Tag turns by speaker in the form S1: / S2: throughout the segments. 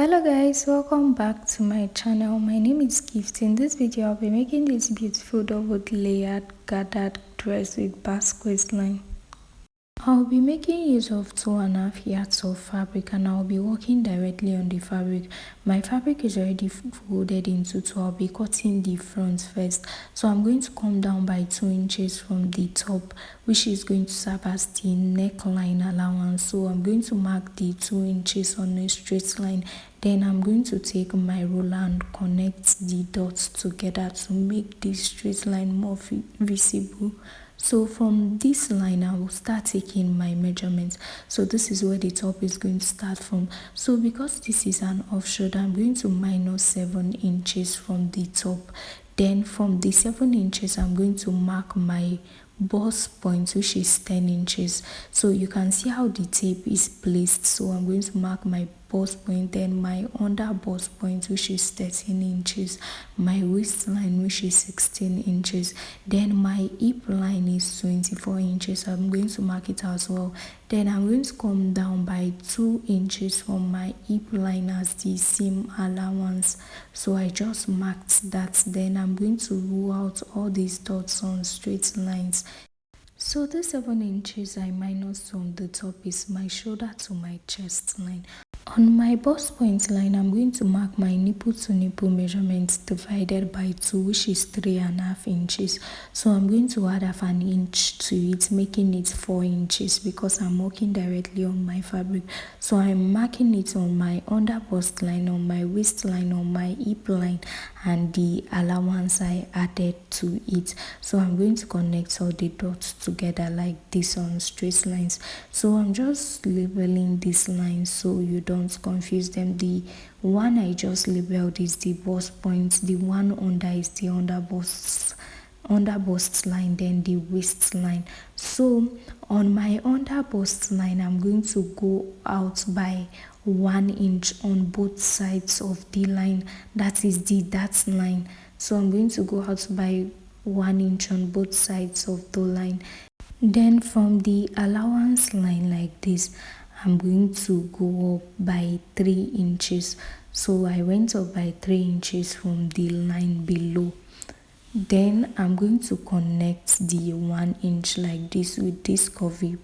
S1: Hello guys, welcome back to my channel. My name is Gift. In this video I'll be making this beautiful double layered gathered dress with basque waistline. I'll be making use of 2.5 yards of fabric and I'll be working directly on the fabric. My fabric is already folded into two. I'll be cutting the front first. So I'm going to come down by 2 inches from the top, which is going to serve as the neckline allowance. So I'm going to mark the 2 inches on a straight line. Then I'm going to take my ruler and connect the dots together to make this straight line more visible. So from this line I will start taking my measurements. So this is where the top is going to start from. So because this is an off shoulder, I'm going to minus 7 inches from the top. Then from the 7 inches I'm going to mark my bust point, which is 10 inches. So you can see how the tape is placed. So I'm going to mark my bust point, then my under bust point, which is 13 inches, my waistline, which is 16 inches, then my hip line is 24 inches. So I'm going to mark it as well. Then I'm going to come down by 2 inches from my hip line as the seam allowance. So I just marked that. Then I'm going to rule out all these dots on straight lines. So the 7 inches I minus from the top is my shoulder to my chest line. On my bust point line, I'm going to mark my nipple to nipple measurements divided by 2, which is 3.5 inches. So I'm going to add half an inch to it, making it 4 inches because I'm working directly on my fabric. So I'm marking it on my under bust line, on my waistline, on my hip line, and the allowance I added to it. So I'm going to connect all the dots together like this on straight lines. So I'm just labeling these lines so you don't confuse them. The one I just labeled is the bust point, the one under is the under bust line, then the waistline. So on my under bust line I'm going to go out by 1 inch on both sides of the line, that is the dart line. So I'm going to go out by 1 inch on both sides of the line. Then from the allowance line like this, I'm going to go up by 3 inches. So I went up by 3 inches from the line below. Then I'm going to connect the 1 inch like this with this curvy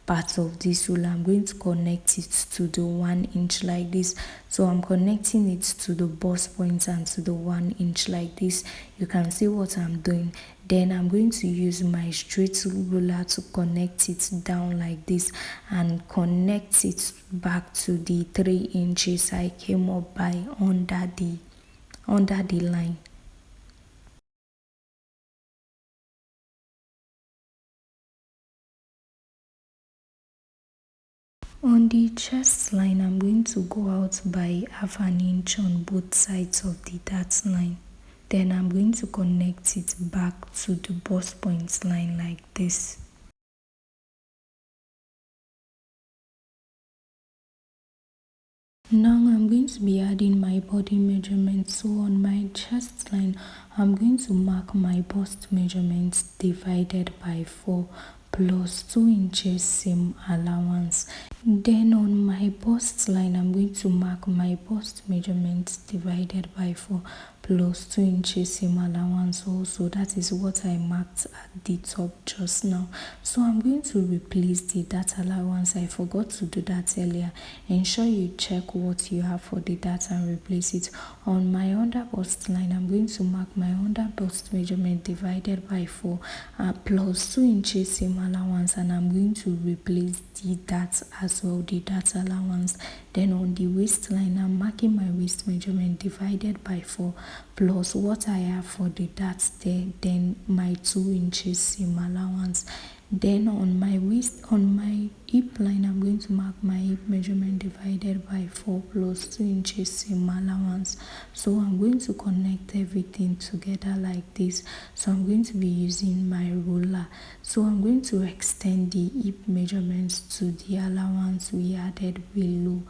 S1: part of this ruler. I'm going to connect it to the 1 inch like this. So I'm connecting it to the bust point and to the 1 inch like this. You can see what I'm doing. Then I'm going to use my straight ruler to connect it down like this and connect it back to the 3 inches I came up by under the line. On the chest line, I'm going to go out by half an inch on both sides of the dart line. Then I'm going to connect it back to the bust point line like this. Now I'm going to be adding my body measurements. So on my chest line, I'm going to mark my bust measurements divided by 4 plus 2 inches seam allowance. Then on my bust line, I'm going to mark my bust measurements divided by 4 plus 2 inches seam allowance also. That is what I marked at the top just now. So I'm going to replace the dart allowance. I forgot to do that earlier. Ensure you check what you have for the dart and replace it. On my under bust line, I'm going to mark my under bust measurement divided by 4 plus 2 inches seam allowance, and I'm going to replace the dart as well, the dart allowance. Then on the waistline, I'm marking my waist measurement divided by 4 plus what I have for the dart there, then my 2 inches seam allowance. Then on my hip line, I'm going to mark my hip measurement divided by 4 plus 2 inches seam allowance. So I'm going to connect everything together like this. So I'm going to be using my ruler. So I'm going to extend the hip measurements to the allowance we added below.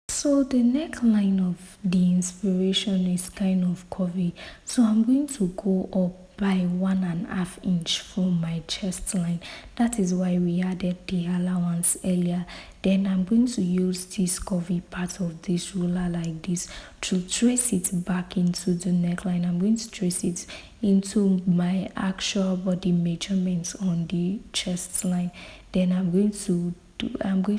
S1: So the neckline of the inspiration is kind of curvy. So I'm going to go up by 1.5 inch from my chest line. That is why we added the allowance earlier. Then I'm going to use this curvy part of this ruler like this to trace it back into the neckline. I'm going to trace it into my actual body measurements on the chest line. Then I'm going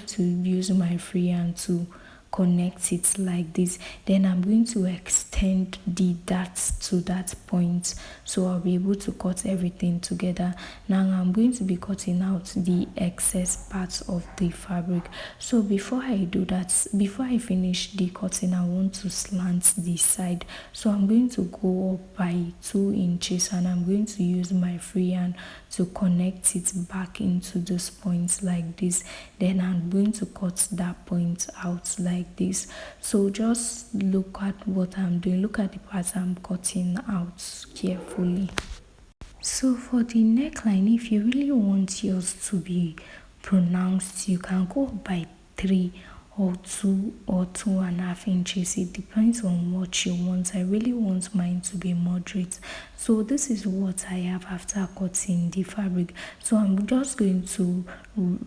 S1: to use my freehand to connect it like this. Then I'm going to extend the darts to that point, so I'll be able to cut everything together. Now I'm going to be cutting out the excess parts of the fabric. So before I do that, before I finish the cutting, I want to slant the side. So I'm going to go up by 2 inches and I'm going to use my freehand to connect it back into those points like this. Then I'm going to cut that point out like this. So just look at what I'm doing, look at the parts I'm cutting out carefully. So for the neckline, if you really want yours to be pronounced, you can go by 3 or 2.5 inches. It depends on what you want. I really want mine to be moderate. So this is what I have after cutting the fabric. So I'm just going to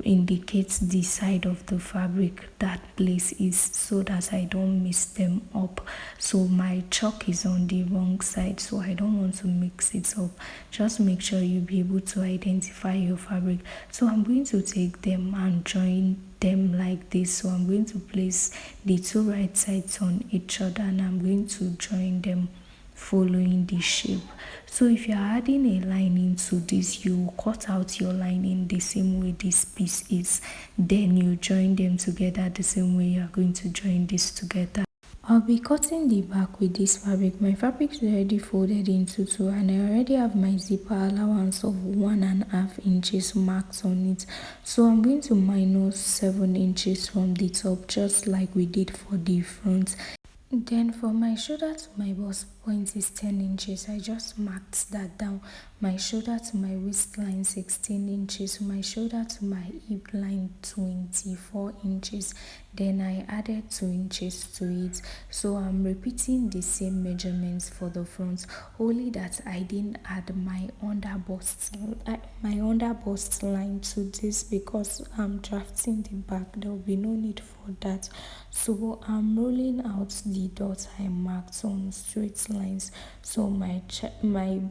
S1: indicate the side of the fabric that place is, so that I don't mix them up. So my chalk is on the wrong side, so I don't want to mix it up. Just make sure you be able to identify your fabric. So I'm going to take them and join them like this. So I'm going to place the 2 right sides on each other and I'm going to join them following the shape. So if you're adding a lining to this, you cut out your lining the same way this piece is, then you join them together the same way you're going to join this together. I'll be cutting the back with this fabric. My fabric is already folded into 2 and I already have my zipper allowance of 1.5 inches marked on it. So I'm going to minus 7 inches from the top, just like we did for the front. Then for my shoulder to my bust point is 10 inches. I just marked that down. My shoulder to my waistline 16 inches. My shoulder to my hip line 24 inches. Then I added 2 inches to it. So I'm repeating the same measurements for the front, only that I didn't add my under bust line to this because I'm drafting the back. There will be no need for that. So I'm rolling out the dots I marked on straight lines. So my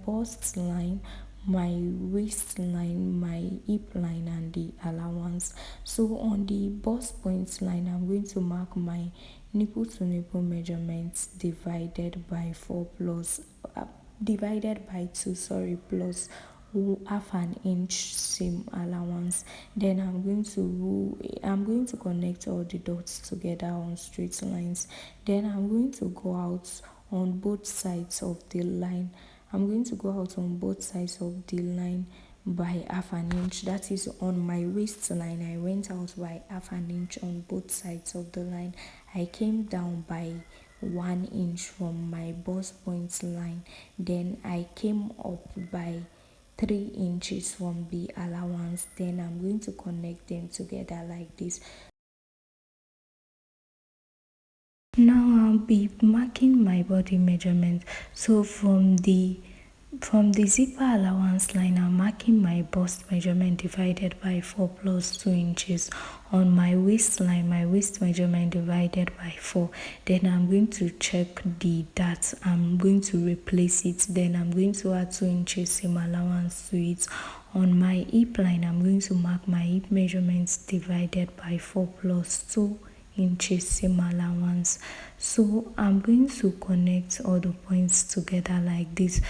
S1: bust line, my waistline, my hip line and the allowance. So on the bust point line, I'm going to mark my nipple to nipple measurements divided by 2 plus half an inch seam allowance. Then I'm going to connect all the dots together on straight lines. Then I'm going to go out on both sides of the line. I'm going to go out on both sides of the line by half an inch. That is on my waistline. I went out by half an inch on both sides of the line. I came down by 1 inch from my bust point line. Then I came up by 3 inches from the allowance. Then I'm going to connect them together like this. Now I'll be marking my body measurement. So from the zipper allowance line, I'm marking my bust measurement divided by 4 plus 2 inches. On my waistline, my waist measurement divided by 4. Then I'm going to check the that. I'm going to replace it. Then I'm going to add 2 inches seam allowance to it. On my hip line, I'm going to mark my hip measurements divided by 4 plus 2 inches seam allowance. So I'm going to connect all the points together like this.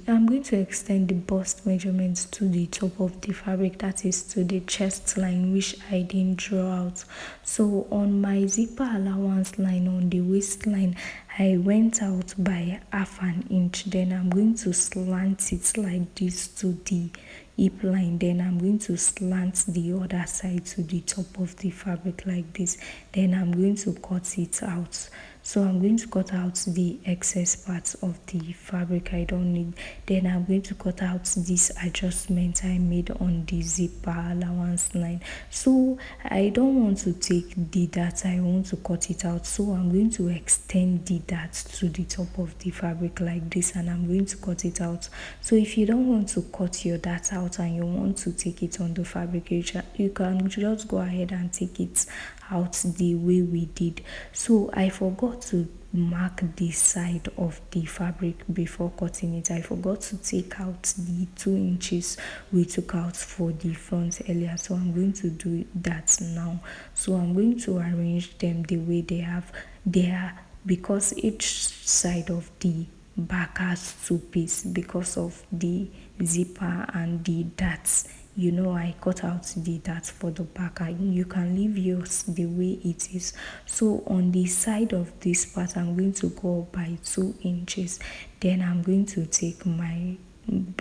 S1: I'm going to extend the bust measurements to the top of the fabric, that is to the chest line, which I didn't draw out. So on my zipper allowance line on the waistline, I went out by half an inch. Then I'm going to slant it like this to the hip line. Then I'm going to slant the other side to the top of the fabric like this. Then I'm going to cut it out. So I'm going to cut out the excess parts of the fabric I don't need. Then I'm going to cut out this adjustment I made on the zipper allowance line. So I don't want to take the dart, I want to cut it out. So I'm going to extend the dart to the top of the fabric like this, and I'm going to cut it out. So if you don't want to cut your dart out and you want to take it on the fabric, you can just go ahead and take it out the way we did. So I forgot to mark the side of the fabric before cutting it. I forgot to take out the 2 inches we took out for the front earlier, so I'm going to do that now. So I'm going to arrange them the way they are, because each side of the back has 2 pieces because of the zipper and the darts. You know, I cut out the darts for the back, and you can leave yours the way it is. So on the side of this part, I'm going to go up by 2 inches. Then I'm going to take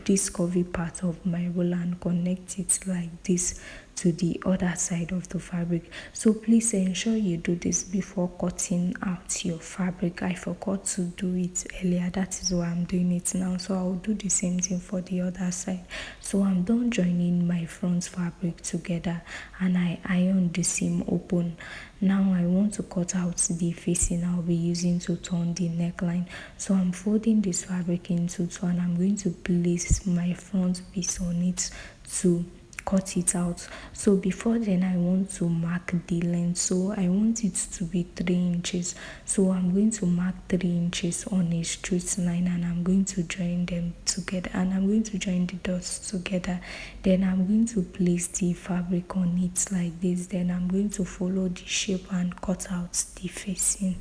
S1: this curvy part of my roller and connect it like this to the other side of the fabric. So please ensure you do this before cutting out your fabric. I forgot to do it earlier, that is why I'm doing it now. So I'll do the same thing for the other side. So I'm done joining my front fabric together, and I iron the seam open. Now I want to cut out the facing I'll be using to turn the neckline. So I'm folding this fabric into 2, and I'm going to place my front piece on it to cut it out. So before then, I want to mark the length. So I want it to be 3 inches. So I'm going to mark 3 inches on a straight line, and I'm going to join them together, and I'm going to join the dots together. Then I'm going to place the fabric on it like this. Then I'm going to follow the shape and cut out the facing.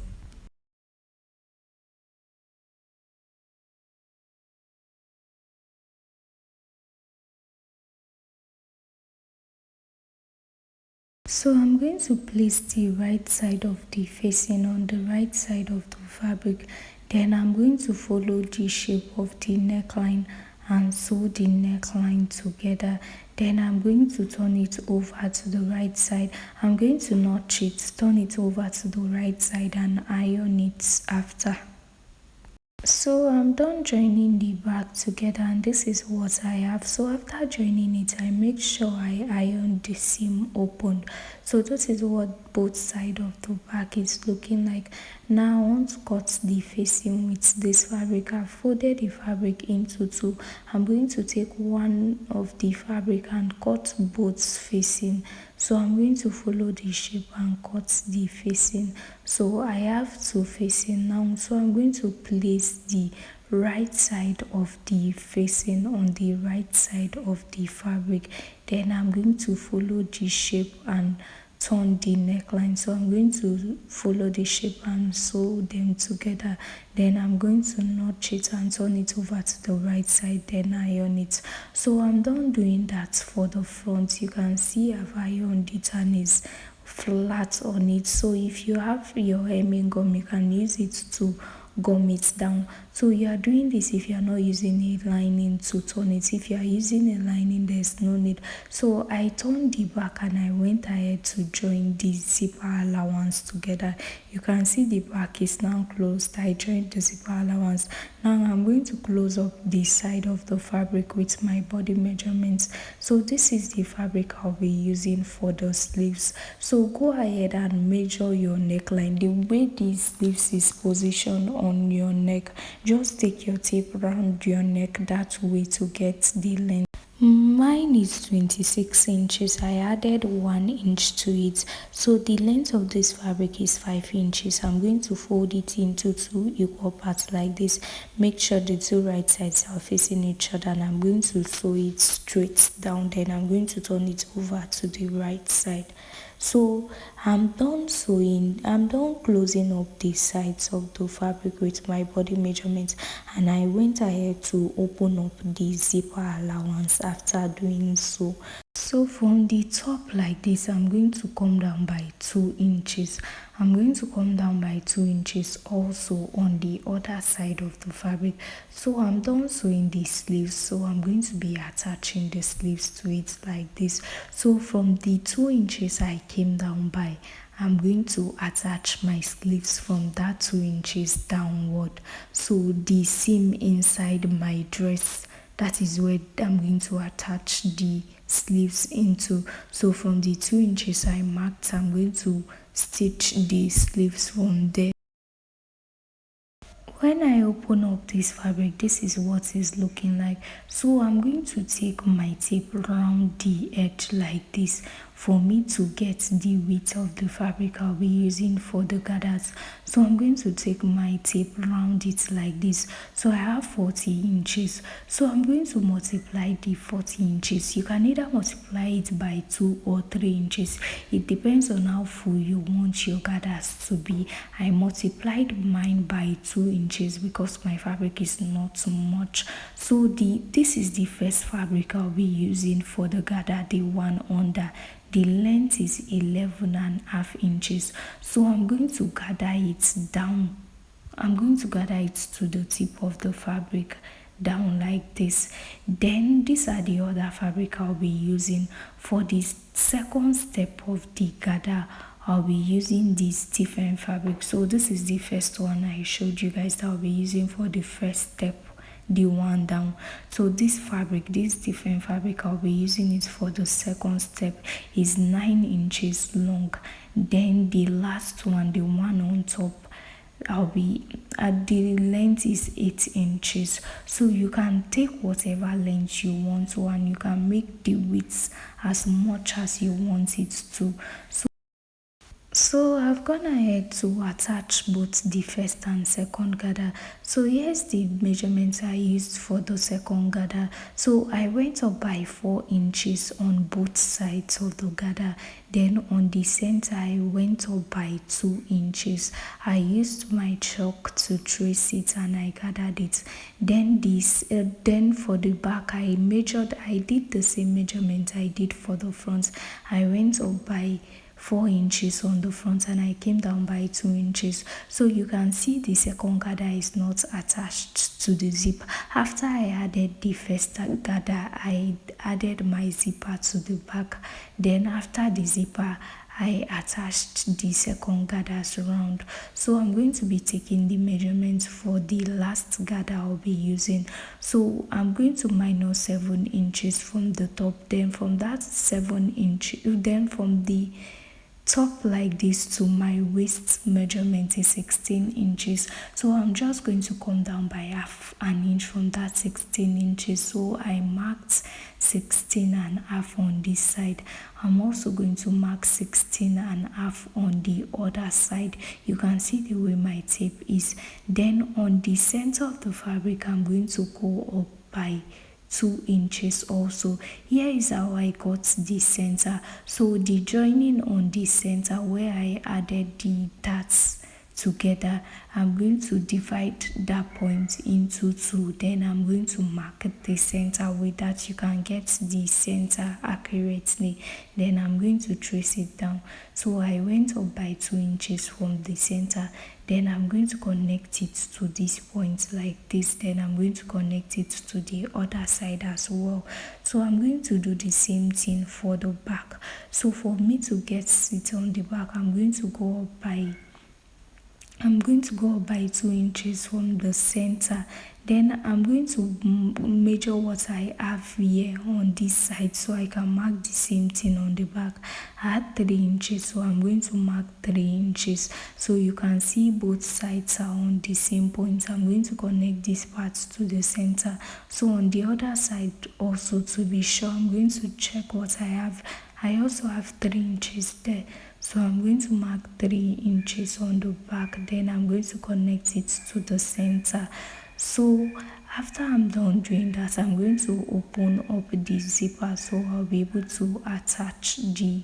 S1: So I'm going to place the right side of the facing on the right side of the fabric. Then I'm going to follow the shape of the neckline and sew the neckline together. Then I'm going to turn it over to the right side. I'm going to notch it, turn it over to the right side, and iron it after. So I'm done joining the back together, and this is what I have. So after joining it, I make sure I iron the seam open. So this is what both sides of the back is looking like. Now I want to cut the facing with this fabric. I've folded the fabric into 2. I'm going to take one of the fabric and cut both facing. So I'm going to follow the shape and cut the facing. So I have 2 facing now. So I'm going to place the right side of the facing on the right side of the fabric. Then I'm going to follow the shape and turn the neckline. So I'm going to follow the shape and sew them together. Then I'm going to notch it and turn it over to the right side, then iron it. So I'm done doing that for the front. You can see I've ironed it and it's flat on it. So if you have your hemming gum, you can use it to gum it down. So you are doing this if you are not using a lining to turn it. If you are using a lining, there's no need. So I turned the back and I went ahead to join the zipper allowance together. You can see the back is now closed. I joined the zipper allowance. Now I'm going to close up the side of the fabric with my body measurements. So this is the fabric I'll be using for the sleeves. So go ahead and measure your neckline. The way the sleeves is positioned on your neck, just take your tape around your neck that way to get the length. Mine is 26 inches. I added 1 inch to it. So the length of this fabric is 5 inches. I'm going to fold it into 2 equal parts like this. Make sure the 2 right sides are facing each other, and I'm going to sew it straight down. Then I'm going to turn it over to the right side. So I'm done sewing, I'm done closing up the sides of the fabric with my body measurements, and I went ahead to open up the zipper allowance after doing so. So from the top like this, I'm going to come down by 2 inches. I'm going to come down by 2 inches also on the other side of the fabric. So I'm done sewing the sleeves, so I'm going to be attaching the sleeves to it like this. So from the 2 inches I came down by, I'm going to attach my sleeves from that 2 inches downward. So the seam inside my dress, that is where I'm going to attach the sleeves into. So from the 2 inches I marked, I'm going to stitch the sleeves from there. When I open up this fabric, this is what it's looking like. So I'm going to take my tape around the edge like this for me to get the width of the fabric I'll be using for the gathers. So I'm going to take my tape around it like this. So I have 40 inches. So I'm going to multiply the 40 inches. You can either multiply it by 2 or 3 inches. It depends on how full you want your gathers to be. I multiplied mine by 2 inches because my fabric is not too much. So this is the first fabric I'll be using for the gather, the one under. The length is 11.5 inches. So I'm going to gather it down. I'm going to gather it to the tip of the fabric down like this. Then these are the other fabric I'll be using for this second step of the gather. I'll be using this different fabric. So this is the first one I showed you guys that I'll be using for the first step, the one down. So this fabric, this different fabric, I'll be using it for the second step, is 9 inches long. Then the last one, the one on top, I'll be at the length is 8 inches. So you can take whatever length you want to, and you can make the width as much as you want it to. So I've gone ahead to attach both the first and second gather. So here's the measurements I used for the second gather. So I went up by 4 inches on both sides of the gather. Then on the center I went up by 2 inches. I used my chalk to trace it and I gathered it. Then then for the back I did the same measurement I did for the front. I went up by 4 inches on the front and I came down by 2 inches. So you can see the second gather is not attached to the zip. After I added the first gather, I added my zipper to the back. Then after the zipper, I attached the second gathers around. So I'm going to be taking the measurements for the last gather I'll be using. So I'm going to minus 7 inches from the top. Then from that 7 inches, then from the top like this to my waist measurement is 16 inches. So I'm just going to come down by half an inch from that 16 inches. So I marked 16.5 on this side. I'm also going to mark 16.5 on the other side. You can see the way my tape is. Then on the center of the fabric, I'm going to go up by 2 inches also. Here is how I got the center. So the joining on the center where I added the darts together, I'm going to divide that point into 2. Then I'm going to mark the center with that. You can get the center accurately. Then I'm going to trace it down. So I went up by 2 inches from the center. Then I'm going to connect it to this point like this. Then I'm going to connect it to the other side as well. So I'm going to do the same thing for the back. So for me to get it on the back, I'm going to go up by 2 inches from the center. Then I'm going to measure what I have here on this side so I can mark the same thing on the back. I had 3 inches, so I'm going to mark 3 inches. So you can see both sides are on the same point. I'm going to connect these parts to the center. So on the other side also, to be sure, I'm going to check what I have. I also have 3 inches there. So I'm going to mark 3 inches on the back. Then I'm going to connect it to the center. So after I'm done doing that, I'm going to open up the zipper so I'll be able to attach the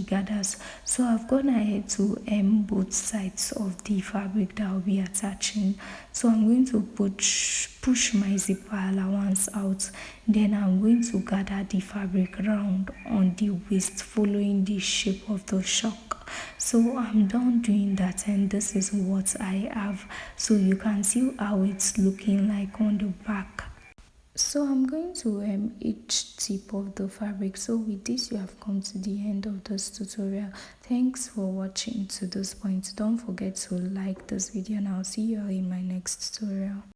S1: gathers. So I've gone ahead to hem both sides of the fabric that I'll be attaching. So I'm going to push my zipper allowance out. Then I'm going to gather the fabric round on the waist following the shape of the shock. So I'm done doing that, and this is what I have. So you can see how it's looking like on the back. So I'm going to hem each tip of the fabric. So with this, you have come to the end of this tutorial. Thanks for watching to this point. Don't forget to like this video, and I'll see you all in my next tutorial.